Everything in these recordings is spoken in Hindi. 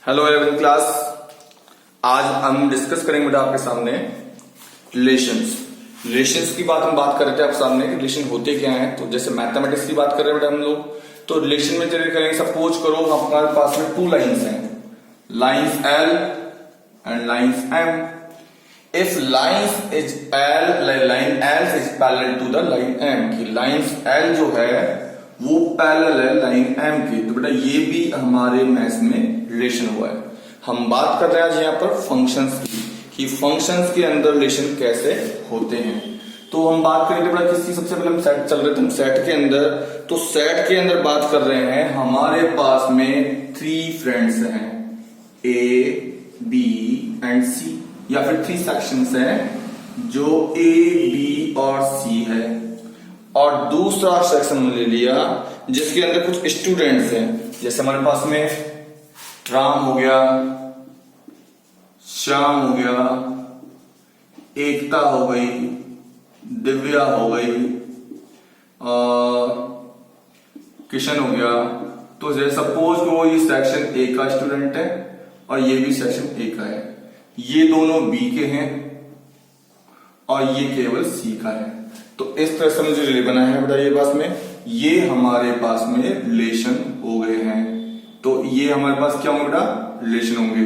Hello 11th class. आज हम डिस्कस करेंगे बेटा आपके सामने रिलेशंस की बात कर रहे थे आपके सामने कि रिलेशन होते क्या हैं। तो जैसे मैथमेटिक्स की बात कर रहे हैं बेटा हम लोग, तो रिलेशन में चलिए करेंगे। सपोज करो हमारे पास में टू लाइंस हैं, lines L and lines M. If lines is L, line L is parallel to the line M, की लाइंस एल जो है वो पैरेलल है लाइन एम की। तो बेटा ये भी हमारे मैथ्स में रिलेशन हुआ है। हम बात कर रहे हैं आज यहाँ पर फंक्शंस की, कि फंक्शंस के अंदर रिलेशन कैसे होते हैं। तो हम बात करेंगे बेटा किसकी, सबसे पहले हम सेट चल रहे थे, हम सेट के अंदर। तो सेट के अंदर बात कर रहे हैं, हमारे पास में थ्री फ्रेंड्स हैं, ए बी एंड सी, या फिर थ्री सेक्शंस हैं जो ए बी और सी है। और दूसरा सेक्शन ले लिया जिसके अंदर कुछ स्टूडेंट्स हैं, जैसे हमारे पास में राम हो गया, श्याम हो गया, एकता हो गई, दिव्या हो गई, किशन हो गया। तो जैसे सपोज वो ये सेक्शन ए का स्टूडेंट है और ये भी सेक्शन ए का है, ये दोनों बी के हैं और ये केवल सी का है। तो इस तरह से मुझे रिले बना है बेटा ये पास में, ये हमारे पास में रिलेशन हो गए हैं। तो ये हमारे पास क्या होंगे बेटा, रिलेशन होंगे।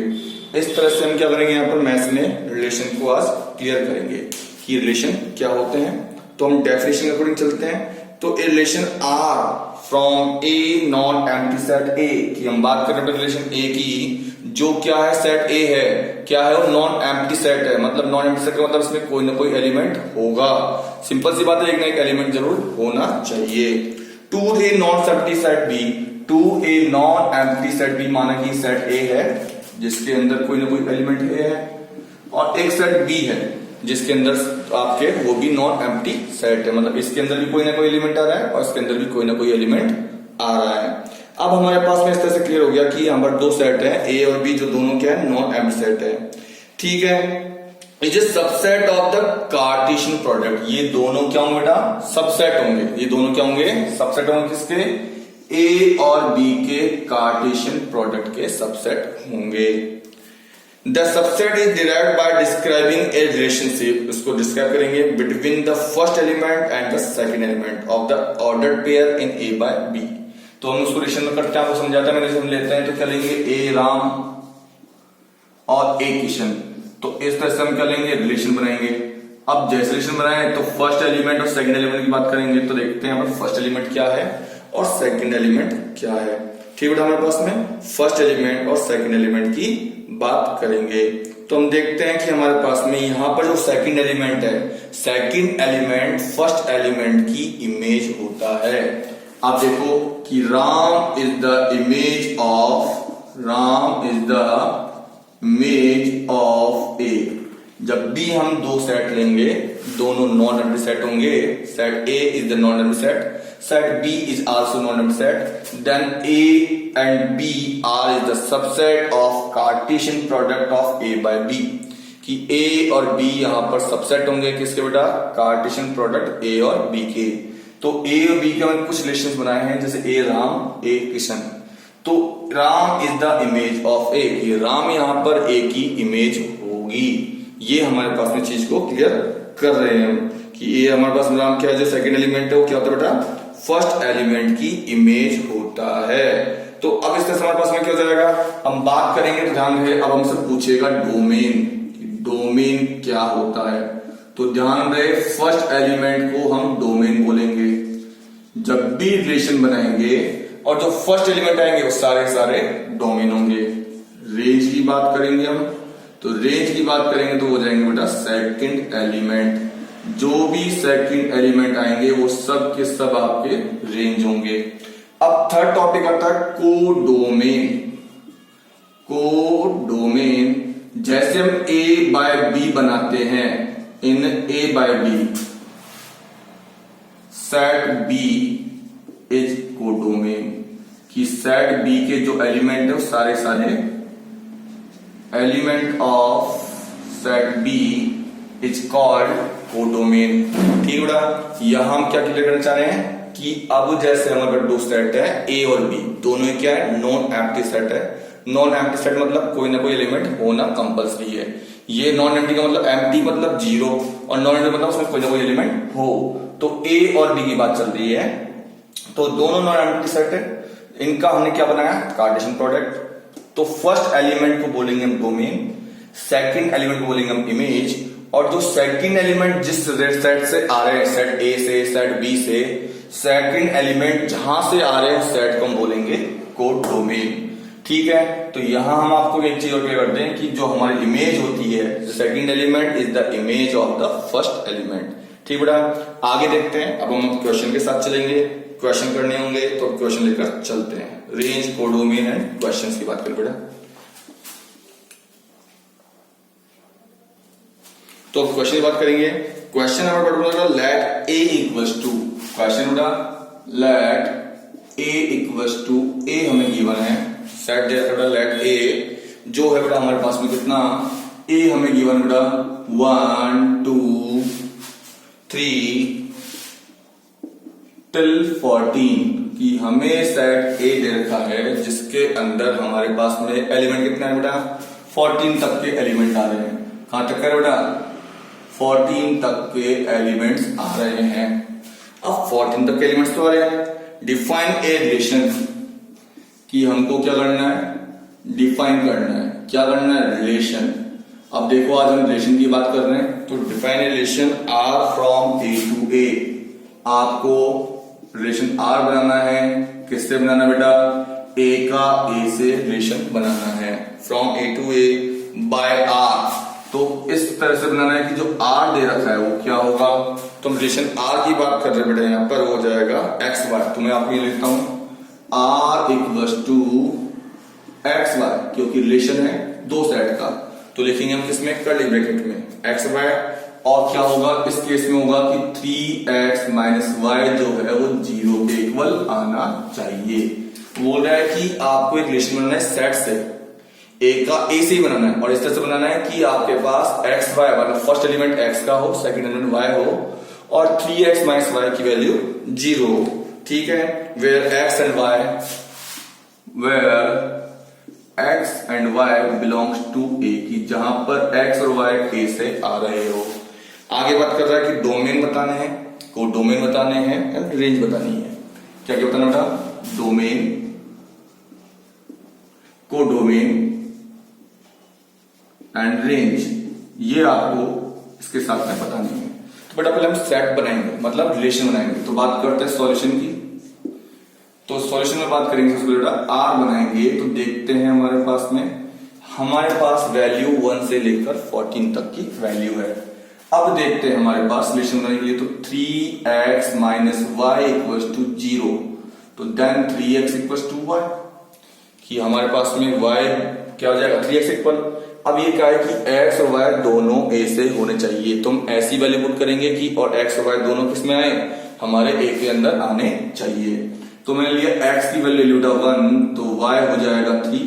इस तरह से हम क्या करेंगे यहाँ पर मैथ्स में रिलेशन को आज क्लियर करेंगे कि रिलेशन क्या होते हैं। तो हम डेफिनेशन के अकॉर्डिंग चलते हैं। तो a relation R from a non empty set A, की हम बात कर रहे हैं रिलेशन ए की, जो क्या है सेट ए है, क्या है वो नॉन एम्प्टी सेट है। मतलब नॉन एम्प्टी सेट का मतलब इसमें कोई ना कोई एलिमेंट होगा। सिंपल सी बात है, एक ना एक एलिमेंट जरूर होना चाहिए। To A non empty set B, to A non empty set B माना कि सेट ए है जिसके अंदर कोई ना कोई एलिमेंट ए है, और एक सेट बी है जिसके अंदर आपके वो भी नॉन एम्प्टी सेट है, मतलब इसके अंदर भी कोई ना कोई एलिमेंट आ रहा है और इसके अंदर भी कोई ना कोई एलिमेंट आ रहा है। अब हमारे पास में इस तरह से क्लियर हो गया कि यहाँ पर दो सेट है ए और बी, जो दोनों क्या है नॉन एम्प्टी सेट है। ठीक है, is a subset of the Cartesian product. ये दोनों क्या होंगे बेटा, सबसेट होंगे। ये दोनों क्या होंगे, सबसेट होंगे किसके, ए और बी के कार्टेशियन प्रोडक्ट के सबसेट होंगे। The subset is derived by describing a relationship, इसको डिस्क्राइब करेंगे between the first element and the second element of the ordered pair in A by B. तो हम उसको रिलेशन में करते हैं, आपको समझाते हैं। हम लेते हैं तो क्या लेंगे, ए राम और ए किशन। तो इस तरह से हम क्या लेंगे, रिलेशन बनाएंगे। अब जैसे रिलेशन बनाए तो फर्स्ट एलिमेंट और सेकंड एलिमेंट की बात करेंगे। तो देखते हैं फर्स्ट एलिमेंट क्या है और सेकंड एलिमेंट क्या है। ठीक है, हमारे पास में फर्स्ट एलिमेंट और सेकंड एलिमेंट की बात करेंगे। तो हम देखते हैं कि हमारे पास में यहां पर जो सेकंड एलिमेंट है, सेकंड एलिमेंट फर्स्ट एलिमेंट की इमेज होता है। आप देखो कि Ram is the image of A. जब भी हम दो सेट लेंगे, दोनों नॉन एम्प्टी सेट होंगे। Set A is the non empty set, set B is also non-empty set, then A and B are is the subset of Cartesian product of A by B, कि A और B यहां पर सबसेट होंगे किसके बेटा, कार्टेशियन प्रोडक्ट A और B के। तो A और B के मैंने कुछ रिलेशंस बनाए हैं, जैसे A राम A किशन। तो Ram is the image of A, ये राम यहां पर A की इमेज होगी। ये हमारे पास में चीज को क्लियर कर रहे हैं कि ये हमारे पास राम क्या है, जो सेकंड एलिमेंट है वो क्या होता है बेटा, फर्स्ट एलिमेंट की इमेज होता है। तो अब इस तरह से हमारे पास में क्या हो जाएगा, हम बात करेंगे तो ध्यान रहे, अब हमसे पूछेगा डोमेन, डोमेन क्या होता है। तो ध्यान रहे, फर्स्ट एलिमेंट को हम डोमेन बोलेंगे जब भी रिलेशन बनाएंगे, और जो फर्स्ट एलिमेंट आएंगे वो सारे डोमेन होंगे। रेंज की बात करेंगे हम, तो रेंज की बात करेंगे तो हो जाएंगे बेटा सेकंड एलिमेंट। जो भी सेकंड एलिमेंट आएंगे वो सब के सब आपके रेंज होंगे। अब थर्ड टॉपिक आता है कोडोमेन। कोडोमेन, जैसे हम ए बाय बी बनाते हैं, in A by B set B is codomain, कि सेट बी के जो एलिमेंट है वो सारे element of set B is called codomain. ठीक है बेटा, यहां हम क्या क्लियर करना चाह रहे हैं कि अब जैसे हमारे पास दो सेट है ए और बी, दोनों क्या है नॉन एम्प्टी सेट है, नॉन एम्प्टी सेट मतलब कोई ना कोई एलिमेंट होना कंपलसरी है। ये नॉन एम्प्टी का मतलब एम्प्टी मतलब जीरो, और नॉन एम्प्टी मतलब उसमें कोई ना कोई एलिमेंट हो। तो ए और बी की बात चल रही है, तो दोनों नॉन एम्प्टी सेट है, इनका हमने क्या बनाया, कार्टेशियन प्रोडक्ट। तो फर्स्ट एलिमेंट को बोलेंगे हम डोमेन, सेकंड एलिमेंट को बोलेंगे हम इमेज, और जो सेकंड एलिमेंट जिस सेट से आ रहे हैं, सेट ए से, सेट बी से, सेकंड एलिमेंट जहां से आ रहे हैं सेट को हम बोलेंगे कोडोमेन। ठीक है, तो यहां हम आपको एक चीज और क्लियर करते हैं कि जो हमारी इमेज होती है, second element is the image of the first element. ठीक बेटा, आगे देखते हैं। अब हम क्वेश्चन के साथ चलेंगे, क्वेश्चन करने होंगे तो क्वेश्चन लेकर चलते हैं। रेंज, कोडोमेन एंड क्वेश्चन की बात करें बेटा, तो क्वेश्चन की बात करेंगे। क्वेश्चन नंबर बेटा let A equals to, question बेटा let A equals to, A हमें गिवन है, सेट बेटा लेट ए जो है बेटा हमारे पास में कितना, ए हमें गिवन बेटा 1 2 3 टिल 14 कि हमें सेट ए दे रखा है जिसके अंदर हमारे पास में एलिमेंट कितने हैं बेटा, 14 तक के एलिमेंट आ रहे हैं। कहां तक है बेटा, 14 तक के एलिमेंट्स आ रहे हैं। अब 14 तक के एलिमेंट्स तो आ रहे हैं, डिफाइन ए रिलेशन, कि हमको क्या करना है, डिफाइन करना है, क्या करना है, रिलेशन। अब देखो आज हम रिलेशन की बात कर रहे हैं, तो define relation R from A to A. आपको रिलेशन आर बनाना है, किससे बनाना बेटा, ए का ए से रिलेशन बनाना है, from A to A by R. तो इस तरह से बनाना है कि जो आर दे रखा है वो क्या होगा, तो हम रिलेशन आर की बात कर रहे हैं बेटा, यहां पर हो जाएगा एक्स वाई। तो मैं आपको ये लिखता हूं R equals to x y, क्योंकि रिलेशन है दो सेट का, तो लिखेंगे हम किसमें, कर्ली ब्रैकेट में एक्स वाई। और क्या होगा इस केस में होगा कि 3x माइनस वाई जो है वो 0 के इक्वल आना चाहिए। बोल रहा है कि आपको एक रिलेशन बनाना है सेट से, ए का ए से ही बनाना है, और इस तरह से बनाना है कि आपके पास एक्स वाई मतलब फर्स्ट एलिमेंट एक्स का हो, सेकंड एलिमेंट वाई हो, और 3x माइनस वाई की वैल्यू 0 हो। ठीक है, where X and Y, where x and y belongs to A, की जहां पर x और y a से आ रहे हो। आगे बात कर रहा है कि डोमेन बताने हैं, कोडोमेन बताने हैं, एंड रेंज बतानी है। क्या क्या बताना बेटा, डोमेन, कोडोमेन एंड रेंज, ये आपको इसके साथ में बतानी है। तो बेटा पहले हम सेट बनाएंगे, मतलब रिलेशन बनाएंगे। तो बात करते हैं सॉल्यूशन की, तो सॉल्यूशन में बात करेंगे सबसे बेटा आर बनाएंगे। तो देखते हैं हमारे पास में, हमारे पास वैल्यू 1 से लेकर 14 तक की वैल्यू है। अब देखते हैं हमारे पास रिलेशन बनाने के लिए, तो 3x minus Y equals to 0, तो then 3x equals to Y, कि हमारे पास में y क्या हो जाएगा 3x इक्वल। अब ये क्या है कि x और y दोनों a से होने चाहिए, तो हम ऐसी वैल्यू पुट करेंगे कि और x और y दोनों किस में आए, हमारे a के अंदर आने चाहिए। तो मैंने लिया x की वैल्यू लिया 1, तो y हो जाएगा 3,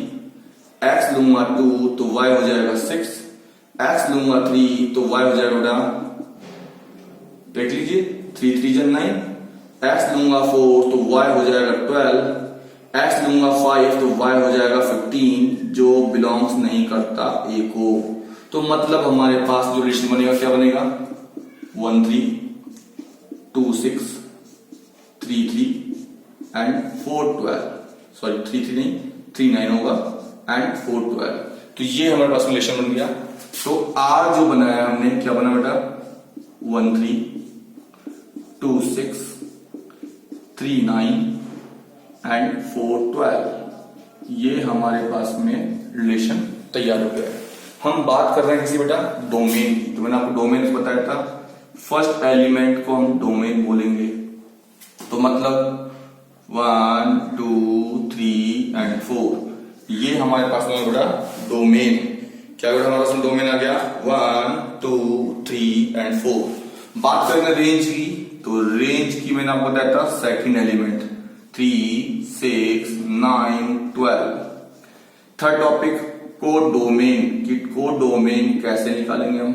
x लूंगा 2 तो y हो जाएगा 6, x लूंगा 3 तो y हो जाएगा बेटा, देख लीजिए 3 3 जन 9, x लूंगा 4 तो y हो जाएगा 12, x लूंगा 5 तो y हो जाएगा 15, जो बिलोंग्स नहीं करता a को। तो मतलब हमारे पास जो रिलेशन बनेगा क्या बनेगा, 1 3 2 6 3 3 एंड 4 12, सॉरी 3 3 नहीं 3 9 होगा एंड 4 12। तो ये हमारे पास रिलेशन बन गया। तो आर जो बनाया हमने क्या बना बेटा, 1 3 2 6 3 9 एंड 4 12, ये हमारे पास में रिलेशन तैयार हो गया है। हम बात कर रहे हैं किसी बेटा डोमेन की, तो मैंने आपको डोमेन बताया था, फर्स्ट एलिमेंट को हम डोमेन बोलेंगे। तो मतलब 1 2 3 एंड 4, ये हमारे पास में बेटा डोमेन, क्या बेटा हमारे पास में डोमेन आ गया 1 2 3 एंड 4। बात करेंगे रेंज की, तो रेंज की मैंने आपको बताया था second element 3 6 9 12। Third topic codomain, कि कोडोमेन कैसे निकालेंगे हम।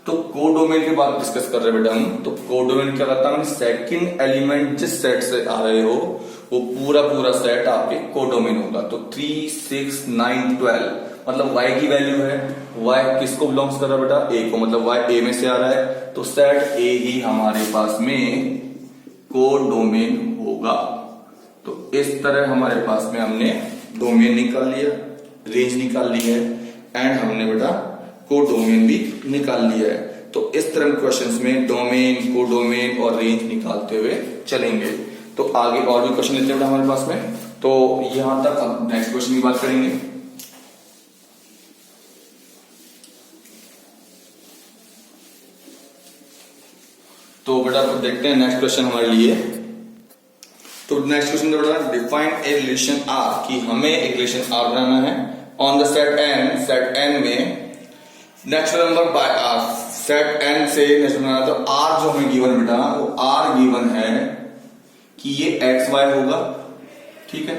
तो कोडोमेन की बात डिस्कस कर रहे हैं बेटा हम। तो कोडोमेन क्या करता है, सेकंड एलिमेंट जिस सेट से आ रहे हो वो पूरा पूरा सेट आपके कोडोमेन होगा। तो 3, 6, 9, 12 मतलब y की वैल्यू है, y किसको बिलोंग्स कर रहा है बेटा, a को, मतलब y a में से आ रहा है, तो सेट a ही हमारे पास में कोडोमेन होगा। तो इस तरह हमारे पास में हमने डोमेन निकाल लिया, रेंज निकाल ली है, एंड हमने बेटा कोडोमेन भी निकाल लिया है। तो इस तरह क्वेश्चंस में डोमेन, कोडोमेन और रेंज निकालते हुए चलेंगे। तो आगे और भी क्वेश्चन लेते हैं हमारे पास में, तो यहां तक अब नेक्स्ट क्वेश्चन की बात करेंगे। तो बेटा देखते हैं नेक्स्ट क्वेश्चन हमारे लिए। तो नेक्स्ट क्वेश्चन बेटा डिफाइन ए रिलेशन आर, कि हमें एक रिलेशन आर बनाना है ऑन द सेट एन में natural number by R. Set N से नेचुरल बनाना, तो आर जो हमें गिवन बेटा, वो आर गिवन है कि ये एक्स वाई होगा, ठीक है।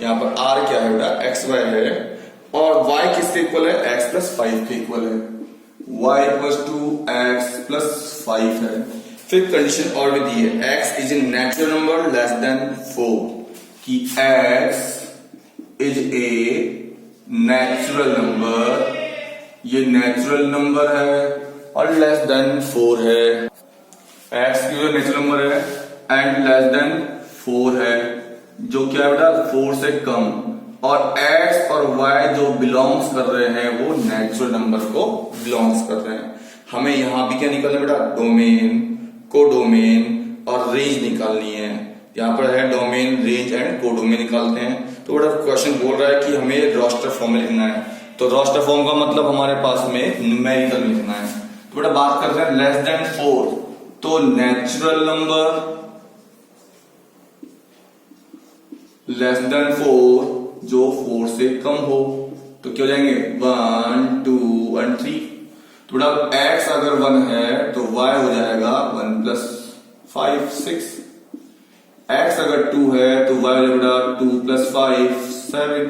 यहां पर आर क्या है बेटा, एक्स वाई है, और वाई किसके इक्वल है, एक्स प्लस 5 के इक्वल है, y equal to x plus 5 है। फिर कंडीशन और भी दी है, x is a natural number less than 4, कि x is a natural number, ये नेचुरल नंबर है और लेस देन 4 है। x की जो नेचुरल नंबर है एंड लेस देन 4 है, जो क्या है बेटा 4 से कम, और x और y जो बिलोंग्स कर रहे हैं वो नेचुरल नंबर को बिलोंग्स कर रहे हैं। हमें यहां भी क्या निकालना है बेटा, डोमेन, कोडोमेन और रेंज निकालनी है। यहां पर है डोमेन, रेंज एंड कोडोमेन निकालते हैं। तो बेटा क्वेश्चन बोल रहा है कि हमें रोस्टर फॉर्म में लिखना है, तो रोस्टर फॉर्म का मतलब हमारे पास में न्यूमेरिकल में लिखना है। तो बेटा बात करते हैं लेस देन 4, तो नेचुरल नंबर लेस देन 4 जो 4 से कम हो, तो क्या हो जाएंगे 1, 2 और 3। तो बेटा x अगर 1 है तो y हो जाएगा 1 प्लस 5 6, x अगर 2 है तो y हो जाएगा 2 प्लस 5 7,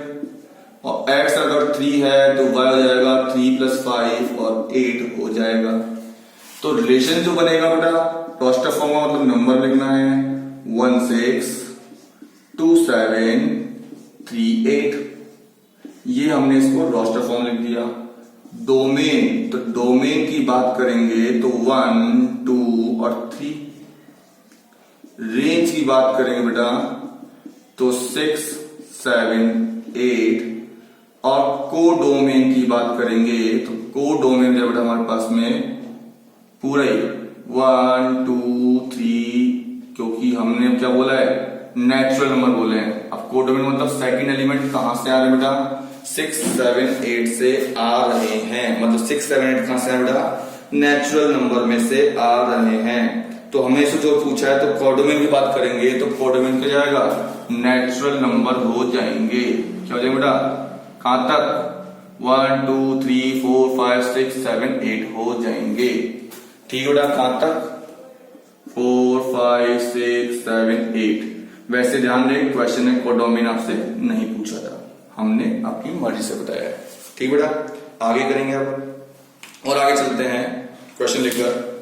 और x अगर 3 है तो y हो जाएगा 3 प्लस 5 और 8 हो जाएगा। तो रिलेशन जो बनेगा बेटा रोस्टर फॉर्म का मतलब नंबर लिखना है 1 6 2 7 3 8, ये हमने इसको रोस्टर फॉर्म लिख दिया। डोमेन, तो डोमेन की बात करेंगे तो 1 2 और 3। रेंज की बात करेंगे बेटा तो 6 7 8, और कोडोमेन की बात करेंगे तो कोडोमेन जो बेटा हमारे पास में पूरा ही 1 2 3, क्योंकि हमने क्या बोला है नेचुरल नंबर बोले हैं। अब कोडोमेन मतलब सेकंड एलिमेंट कहां से आ रहे हैं बेटा, 6 7 8 से आ रहे हैं, मतलब 6 7 8 कहां से आ बेटा, नेचुरल नंबर में से आ रहे हैं। तो हमें से जो पूछा है तो कोडोमेन की बात करेंगे तो कोडोमेन क्या जाएगा, नेचुरल नंबर हो जाएंगे। क्या हो जाएगा बेटा, कहां तक 1 2 3 4 5 6 7 8 हो जाएंगे, ठीक है बेटा। कहां तक 4 5 6 7 8। वैसे ध्यान दें क्वेश्चन में कोडोमेन आपसे नहीं पूछा था, हमने आपकी मर्जी से बताया है, ठीक बेटा। आगे करेंगे अब और आगे चलते हैं क्वेश्चन लेकर।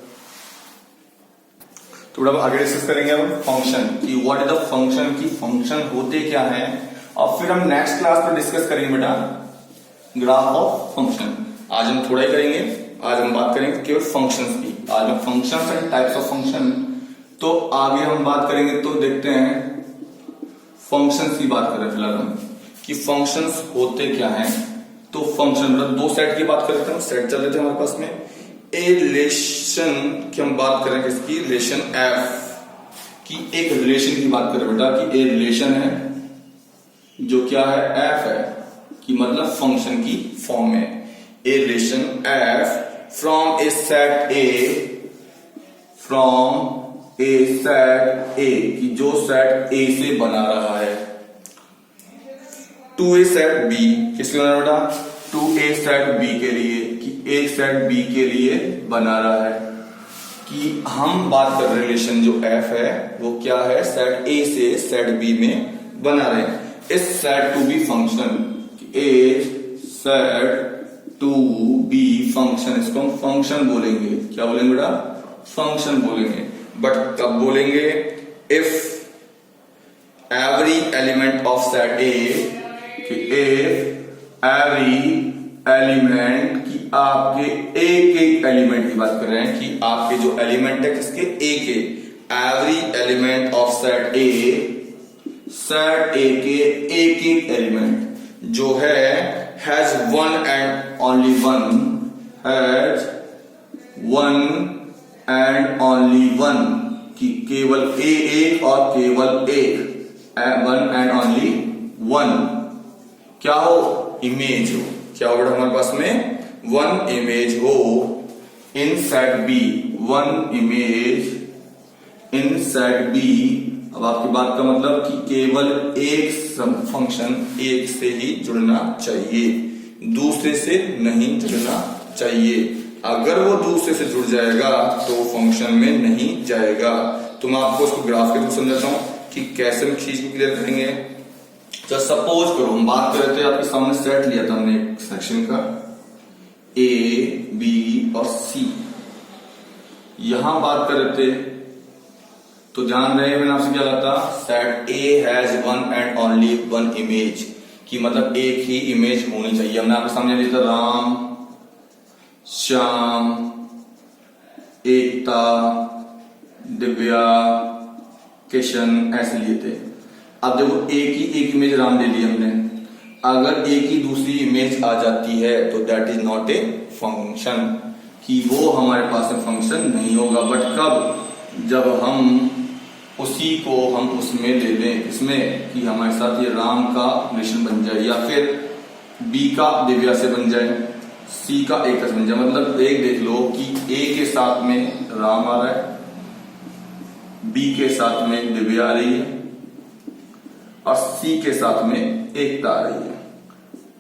तो बेटा आगे डिस्कस करेंगे अब फंक्शन की, व्हाट इज द फंक्शन, की फंक्शन होते क्या है, और फिर हम नेक्स्ट क्लास में डिस्कस करेंगे बेटा ग्राफ ऑफ फंक्शन। आज हम थोड़ा ही करेंगे, आज हम बात करेंगे केवल फंक्शंस की। आज हम functions and types of function, तो आगे हम बात करेंगे। तो देखते हैं फंक्शंस की बात करें फिलहाल हम कि फंक्शंस होते क्या हैं। तो फंक्शन मतलब दो सेट की बात करते हैं, सेट चल रहे थे हमारे पास में। ए रिलेशन की हम बात करें, किसकी, रिलेशन एफ की, एक रिलेशन की बात करें बेटा कि ए रिलेशन है जो क्या है, एफ है, कि मतलब फंक्शन की फॉर्म में। A relation F from a set A, from a set A, कि जो सेट ए से बना रहा है, टू ए सेट बी, किसके बना बेटा, टू ए सेट बी के लिए, कि ए सेट बी के लिए बना रहा है। कि हम बात कर रहे हैं रिलेशन जो एफ है वो क्या है, सेट ए से सेट बी में बना रहे हैं। इस set to B function, a set to B function, इसको हम फंक्शन बोलेंगे। क्या बोलेंगे बेटा, फंक्शन बोलेंगे। बट कब बोलेंगे, if every element of set A, कि if every element, कि आपके एक एक एलिमेंट की बात कर रहे हैं, कि आपके जो एलिमेंट है किसके, ए के, every element of set A, set ए के एक एक एलिमेंट जो है has one and only one, has one and only one, कि केवल एक और केवल एक, वन एंड ओनली वन, क्या हो, इमेज हो, क्या हो बेटा हमारे पास में, वन इमेज हो in set B, one image in set B. अब आपकी बात का मतलब कि केवल एक फंक्शन एक से ही जुड़ना चाहिए, दूसरे से नहीं जुड़ना चाहिए। अगर वो दूसरे से जुड़ जाएगा तो वो फंक्शन में नहीं जाएगा। तो मैं आपको इसको ग्राफ के थ्रू समझाता हूं कि कैसे हम चीज को क्लियर करेंगे। तो सपोज करो हम बात कर रहे थे, आपके सामने सेट लिया था हमने एक सेक्शन का, ए बी और सी, यहां बात कर रहे थे तो ध्यान रहे मैंने आपसे क्या कहा था, set A has one and only one image, कि मतलब एक ही इमेज होनी चाहिए। हमने आपके सामने लिया था राम, श्याम, एकता, दिव्या, किशन, ऐसे लिए थे। अब देखो एक ही एक इमेज राम ले ली हमने, अगर एक ही दूसरी इमेज आ जाती है तो that is not a function, कि वो हमारे पास में फंक्शन नहीं होगा। बट कब, जब हम उसी को हम उसमें ले लें, इसमें कि हमारे साथ ये राम का रिलेशन बन जाए, या फिर बी का दिव्या से बन जाए, सी का एक से बन जाए। मतलब एक देख लो कि ए के साथ में राम आ रहा है, बी के साथ में दिव्या आ रही है और सी के साथ में एकता आ रही है।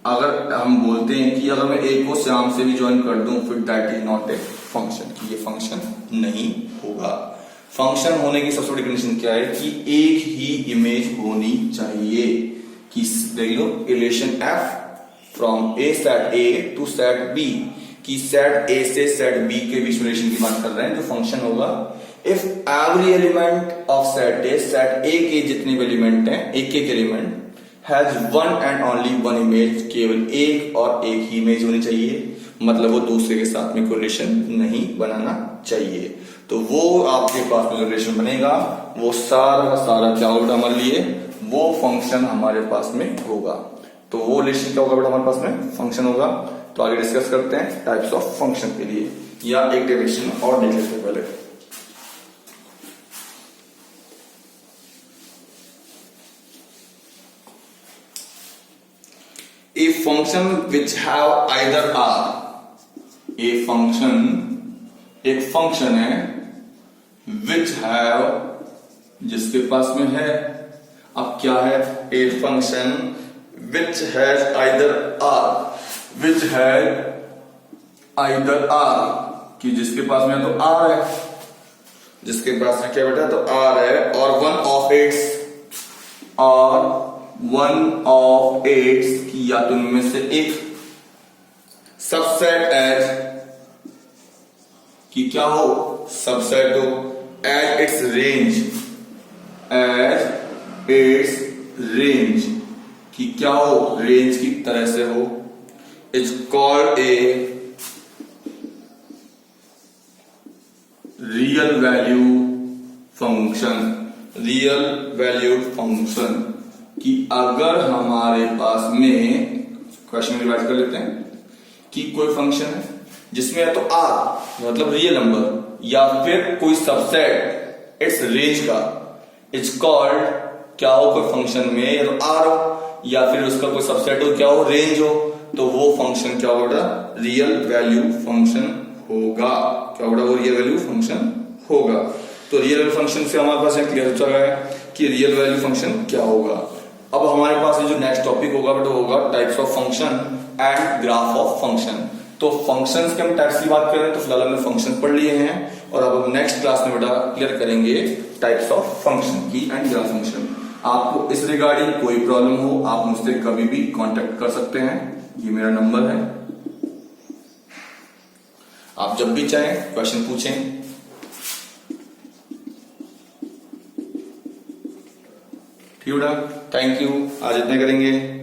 अगर हम बोलते हैं कि अगर मैं एक को श्याम से भी ज्वाइन कर दूं, फिर that is not a function, कि ये फंक्शन नहीं होगा। फंक्शन होने की सबसे बड़ी कंडीशन क्या है, कि एक ही इमेज होनी चाहिए, कि देख लो relation F from a set A to set B, कि सेट ए से सेट बी के बीच रिलेशन की बात कर रहे हैं, जो फंक्शन होगा if every element of set A, set ए के जितने भी एलिमेंट हैं, एक एक element has one and only one image, केवल एक और एक ही इमेज होनी चाहिए, मतलब वो दूसरे के साथ में कोई रिलेशन नहीं बनाना चाहिए। तो वो आपके पास में जो रिलेशन बनेगा वो सारा का सारा क्या होगा हमारे लिए, वो फंक्शन हमारे पास में होगा। तो वो रिलेशन क्या होगा बेटा हमारे पास में, फंक्शन होगा। तो आगे डिस्कस करते हैं टाइप्स ऑफ फंक्शन के लिए, या एक डेफिनेशन और देख लेते हैं पहले। A function which have either are, a function एक फंक्शन है which have जिसके पास में है, अब क्या है, a function which has either are, which has either are, कि जिसके पास में तो r है, जिसके पास में क्या बेटा तो r है, और one of its, और वन ऑफ एट्स की या तो उनमें से एक सबसेट एज, कि क्या हो, सबसेट हो, as its range, as its range, कि क्या हो, रेंज की तरह से हो, is called a real value function, real valued function, कि अगर हमारे पास में, क्वेश्चन रिवाइज कर लेते हैं, कि कोई फंक्शन है जिसमें या तो आर मतलब रियल नंबर, या फिर कोई सबसेट इट्स रेंज का, इट्स कॉल्ड क्या हो, कोई फंक्शन में या तो आर हो या फिर उसका कोई सबसेट हो, क्या हो, रेंज हो, तो वो फंक्शन क्या होगा, रियल वैल्यू फंक्शन होगा। क्या होगा, वो रियल वैल्यू फंक्शन होगा। तो रियल वैल्यू फंक्शन से हमारे पास क्लियर हो चुका है कि रियल वैल्यू फंक्शन क्या होगा। अब हमारे पास जो नेक्स्ट टॉपिक होगा बट होगा types of function and graph of function. तो फंक्शंस के हम टाइप्स की बात करें तो फिलहाल हमने फंक्शन पढ़ लिए हैं, और अब हम नेक्स्ट क्लास में बेटा क्लियर करेंगे टाइप्स ऑफ फंक्शन की एंड ग्राफ फंक्शन। आपको इस रिगार्डिंग कोई प्रॉब्लम हो आप मुझसे कभी भी कांटेक्ट कर सकते हैं, ये मेरा नंबर है, आप जब भी चाहें क्वेश्चन पूछें। ठीक है। ठीक है बेटा, थैंक यू, आज इतने करेंगे।